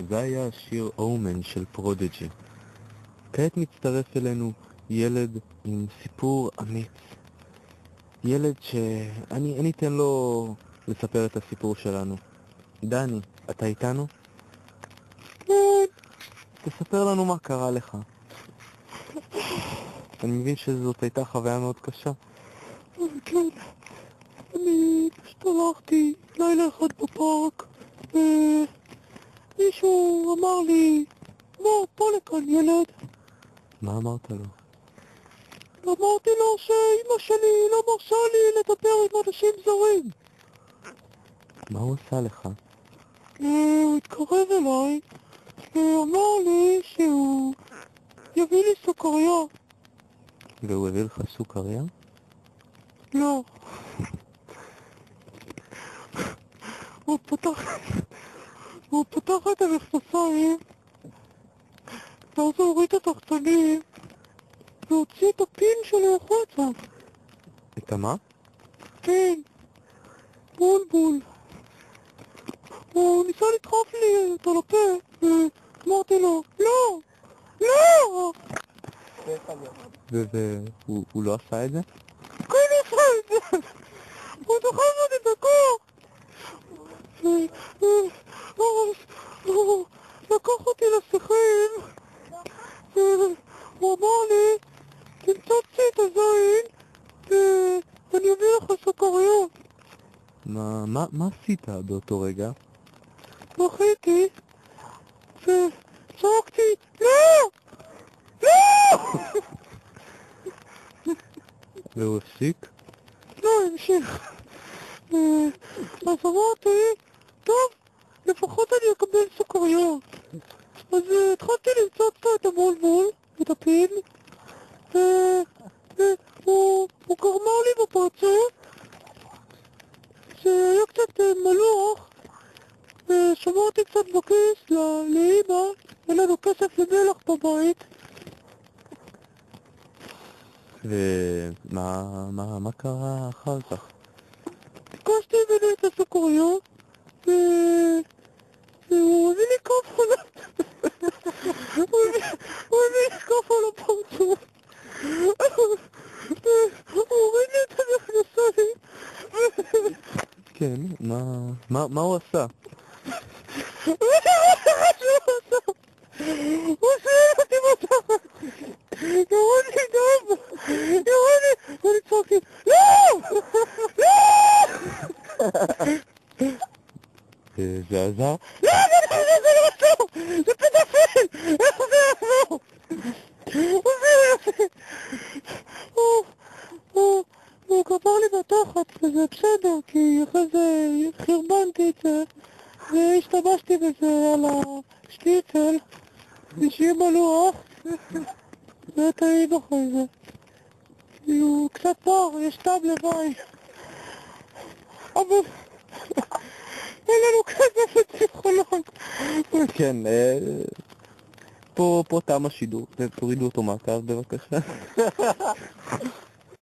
זה היה השיר אומן של פרודג'י. כעת מצטרף אלינו ילד עם סיפור אמיץ. ילד אני אתן לו לספר את הסיפור שלנו. דני, אתה איתנו? כן. תספר לנו מה קרה לך. אני מבין שזאת הייתה חוויה מאוד קשה. כן. אני פשוט הלכתי לילה אחד בפארק, ומישהו אמר לי, בוא לכאן ילד. מה אמרת לו? אמרתי לו שאמא שלי לא מרשה לי לדבר עם אנשים זרים. מה הוא עשה לך? הוא התקרב אליי ואמר לי שהוא יביא לי סוכריה. והוא הביא לך סוכריה? לא. הוא פתח את המכנסיים, ואז הוא הוריד את התחתונים והוציא את הפין שלו החוצה. את מה? פין. בולבול. הוא ניסה לדחוף לי אותו לפה, ואמרתי לו, לא! לא! והוא לא עשה את זה? כן, הוא עשה את זה! הוא דחף אותי בכוח! הוא לקח אותי לשיחים, הוא אמר לי, תמצוצי את הזין, ואני אביא לך סוכריות. מה עשית באותו רגע? בכיתי, וצעקתי, לא! לא! והוא הפסיק? לא, המשיך. אז אמרתי, טוב, לפחות אני אקבל סוכריות. אז התחלתי למצוא את המולמול, את הפין, והוא גרמה לי בפרצוף, שהיה קצת מלוח, ושמרתי קצת בכיס לאמא, אין לנו כסף למלח בבית. ומה קרה אחר כך? ביקשתי ממנו את הסוכריות, והוא הביא לי כף על הוא הביא לי כף על הפרצוף, הוא הוריד לי את המכנסיים. כן, מה הוא עשה? הוא שואל אותי בתחת, יורד לי דם, ואני צועקתי, לא! לא! זה עזר? לא, זה לא עזר! זה פדופיל! איך זה יעזור? הוא גמר לי בתחת, וזה בסדר, כי אחרי זה חרבנתי את זה, והשתמשתי בזה על השטיצל, ושיהיה מלוח, וטעים אחרי זה. כי הוא קצת פר, יש טעם לוואי. אבל אין לנו כסף לפסיכולוג. כן, פה תם השידור, תורידו אותו מהקו בבקשה.